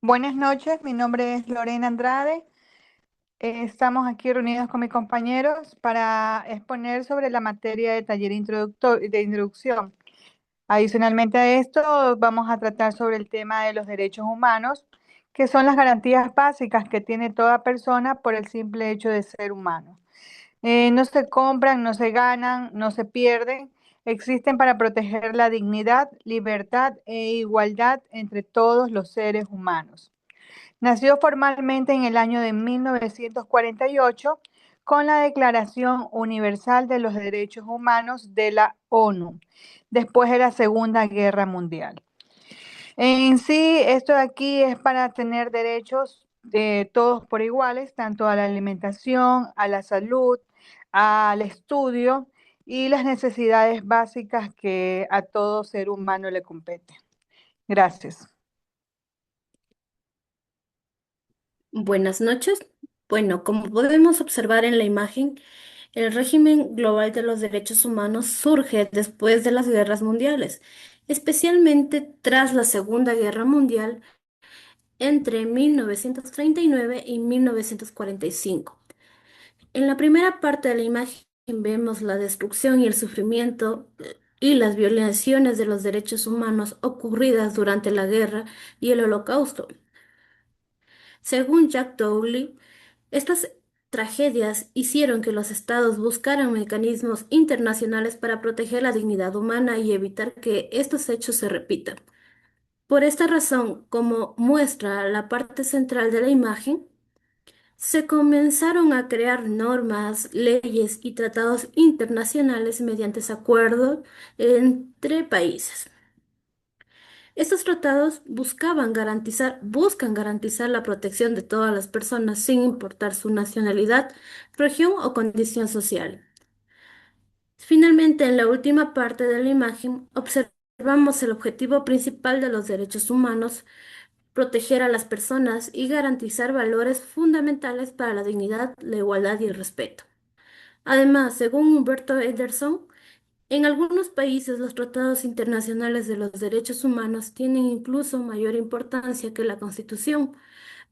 Buenas noches, mi nombre es Lorena Andrade. Estamos aquí reunidos con mis compañeros para exponer sobre la materia de taller de introducción. Adicionalmente a esto, vamos a tratar sobre el tema de los derechos humanos, que son las garantías básicas que tiene toda persona por el simple hecho de ser humano. No se compran, no se ganan, no se pierden, existen para proteger la dignidad, libertad e igualdad entre todos los seres humanos. Nació formalmente en el año de 1948 con la Declaración Universal de los Derechos Humanos de la ONU, después de la Segunda Guerra Mundial. En sí, esto de aquí es para tener derechos todos por iguales, tanto a la alimentación, a la salud, al estudio y las necesidades básicas que a todo ser humano le compete. Gracias. Buenas noches. Bueno, como podemos observar en la imagen, el régimen global de los derechos humanos surge después de las guerras mundiales, especialmente tras la Segunda Guerra Mundial entre 1939 y 1945. En la primera parte de la imagen vemos la destrucción y el sufrimiento y las violaciones de los derechos humanos ocurridas durante la guerra y el Holocausto. Según Jack Dowley, estas tragedias hicieron que los estados buscaran mecanismos internacionales para proteger la dignidad humana y evitar que estos hechos se repitan. Por esta razón, como muestra la parte central de la imagen, se comenzaron a crear normas, leyes y tratados internacionales mediante acuerdos entre países. Estos tratados buscan garantizar la protección de todas las personas sin importar su nacionalidad, región o condición social. Finalmente, en la última parte de la imagen, observamos el objetivo principal de los derechos humanos: proteger a las personas y garantizar valores fundamentales para la dignidad, la igualdad y el respeto. Además, según Humberto Ederson, en algunos países los tratados internacionales de los derechos humanos tienen incluso mayor importancia que la Constitución,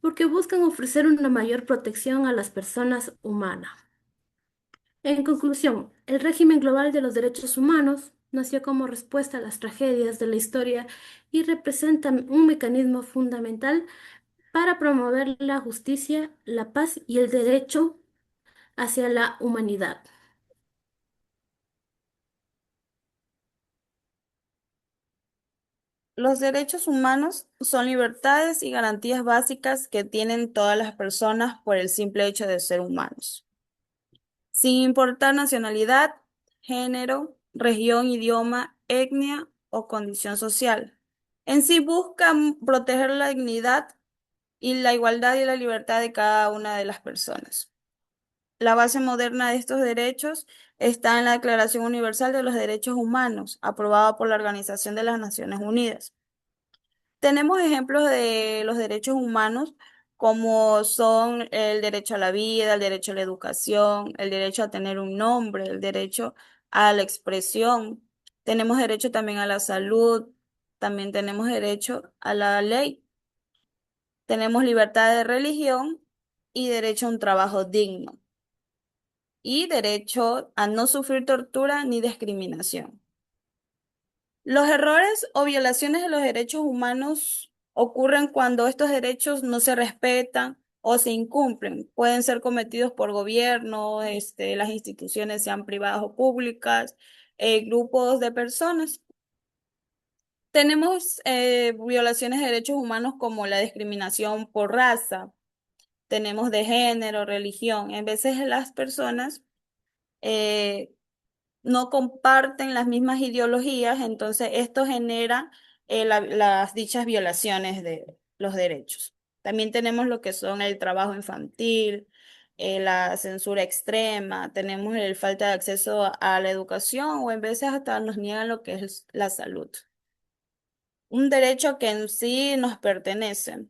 porque buscan ofrecer una mayor protección a las personas humanas. En conclusión, el régimen global de los derechos humanos nació como respuesta a las tragedias de la historia y representa un mecanismo fundamental para promover la justicia, la paz y el derecho hacia la humanidad. Los derechos humanos son libertades y garantías básicas que tienen todas las personas por el simple hecho de ser humanos, sin importar nacionalidad, género, región, idioma, etnia o condición social. En sí buscan proteger la dignidad y la igualdad y la libertad de cada una de las personas. La base moderna de estos derechos está en la Declaración Universal de los Derechos Humanos, aprobada por la Organización de las Naciones Unidas. Tenemos ejemplos de los derechos humanos como son el derecho a la vida, el derecho a la educación, el derecho a tener un nombre, el derecho a la expresión. Tenemos derecho también a la salud, también tenemos derecho a la ley. Tenemos libertad de religión y derecho a un trabajo digno y derecho a no sufrir tortura ni discriminación. Los errores o violaciones de los derechos humanos ocurren cuando estos derechos no se respetan o se incumplen. Pueden ser cometidos por gobierno, las instituciones sean privadas o públicas, grupos de personas. Tenemos violaciones de derechos humanos como la discriminación por raza, tenemos de género, religión. En veces las personas eh, no comparten las mismas ideologías, entonces esto genera las dichas violaciones de los derechos. También tenemos lo que son el trabajo infantil, la censura extrema, tenemos el falta de acceso a la educación o en veces hasta nos niegan lo que es la salud. Un derecho que en sí nos pertenece.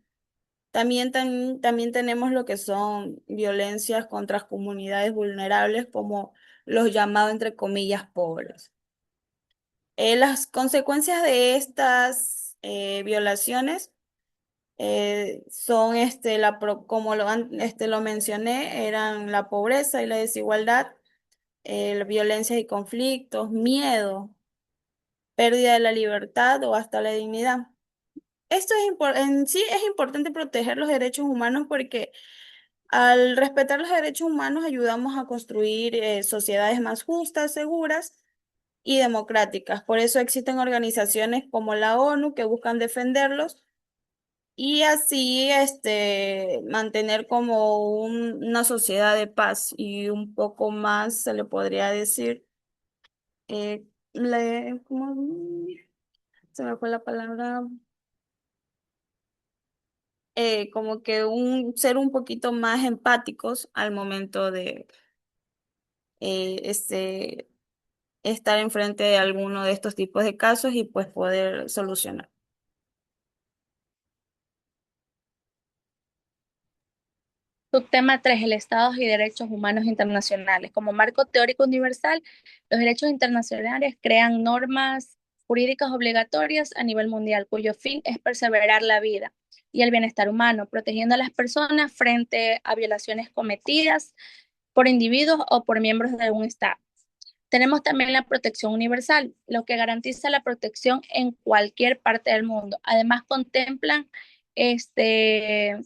También tenemos lo que son violencias contra comunidades vulnerables como los llamados, entre comillas, pobres. Las consecuencias de estas violaciones Son, como lo mencioné, eran la pobreza y la desigualdad, la violencia y conflictos, miedo, pérdida de la libertad o hasta la dignidad. En sí es importante proteger los derechos humanos porque al respetar los derechos humanos ayudamos a construir sociedades más justas, seguras y democráticas. Por eso existen organizaciones como la ONU que buscan defenderlos y así mantener como una sociedad de paz y un poco más, se le podría decir, eh, se me fue la palabra, como que ser un poquito más empáticos al momento de eh, este, estar enfrente de alguno de estos tipos de casos y pues poder solucionar. Subtema 3: el Estado y derechos humanos internacionales. Como marco teórico universal, los derechos internacionales crean normas jurídicas obligatorias a nivel mundial, cuyo fin es perseverar la vida y el bienestar humano, protegiendo a las personas frente a violaciones cometidas por individuos o por miembros de un Estado. Tenemos también la protección universal, lo que garantiza la protección en cualquier parte del mundo. Además, este,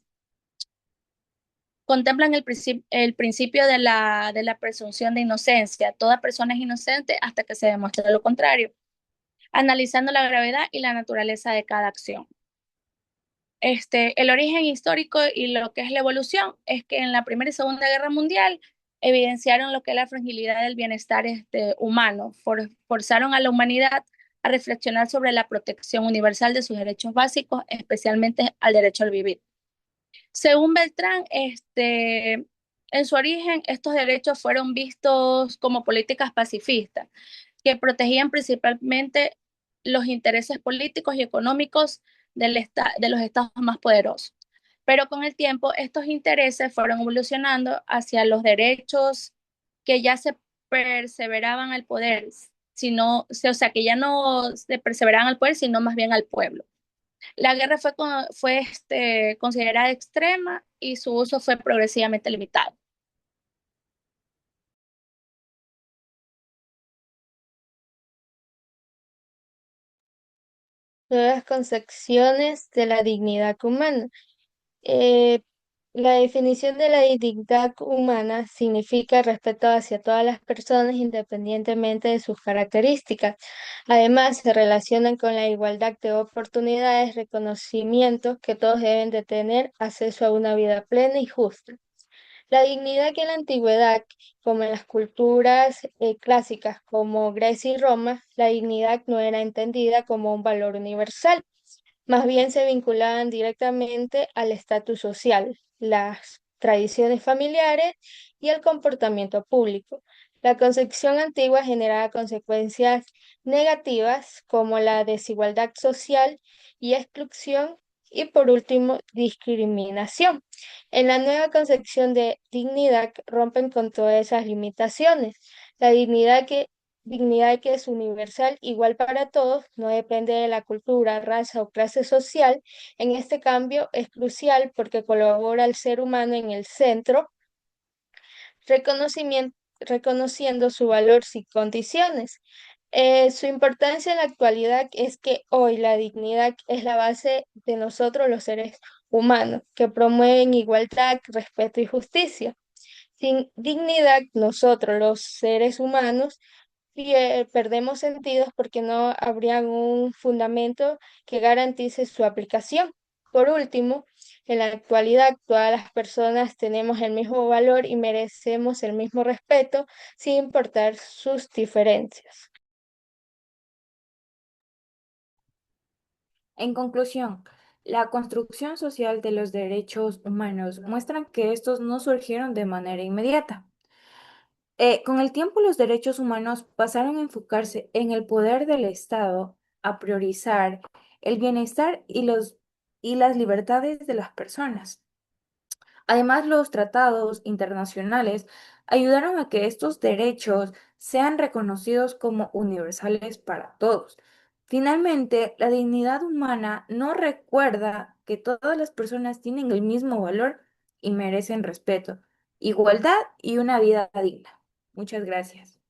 contemplan el principio de la presunción de inocencia. Toda persona es inocente hasta que se demuestre lo contrario, analizando la gravedad y la naturaleza de cada acción. El origen histórico y lo que es la evolución es que en la Primera y Segunda Guerra Mundial evidenciaron lo que es la fragilidad del bienestar humano, forzaron a la humanidad a reflexionar sobre la protección universal de sus derechos básicos, especialmente al derecho al vivir. Según Beltrán, en su origen, estos derechos fueron vistos como políticas pacifistas, que protegían principalmente los intereses políticos y económicos de los estados más poderosos. Pero con el tiempo, estos intereses fueron evolucionando hacia los derechos que ya se perseveraban al poder, o sea, que ya no se perseveraban al poder, sino más bien al pueblo. La guerra fue considerada extrema y su uso fue progresivamente limitado. Nuevas concepciones de la dignidad humana. Eh, la definición de la dignidad humana significa respeto hacia todas las personas independientemente de sus características. Además, se relacionan con la igualdad de oportunidades, reconocimiento que todos deben de tener acceso a una vida plena y justa. La dignidad que en la antigüedad, como en las culturas clásicas como Grecia y Roma, la dignidad no era entendida como un valor universal, más bien se vinculaban directamente al estatus social, las tradiciones familiares y el comportamiento público. La concepción antigua generaba consecuencias negativas como la desigualdad social y exclusión y por último discriminación. En la nueva concepción de dignidad rompen con todas esas limitaciones. La dignidad que es universal, igual para todos, no depende de la cultura, raza o clase social. En este cambio es crucial porque colabora al ser humano en el centro, reconociendo su valor sin condiciones. Su importancia en la actualidad es que hoy la dignidad es la base de nosotros los seres humanos, que promueven igualdad, respeto y justicia. Sin dignidad, nosotros los seres humanos perdemos sentidos porque no habría un fundamento que garantice su aplicación. Por último, en la actualidad todas las personas tenemos el mismo valor y merecemos el mismo respeto sin importar sus diferencias. En conclusión, la construcción social de los derechos humanos muestra que estos no surgieron de manera inmediata. Con el tiempo, los derechos humanos pasaron a enfocarse en el poder del Estado, a priorizar el bienestar y las libertades de las personas. Además, los tratados internacionales ayudaron a que estos derechos sean reconocidos como universales para todos, Finalmente, la dignidad humana no recuerda que todas las personas tienen el mismo valor y merecen respeto, igualdad y una vida digna. Muchas gracias.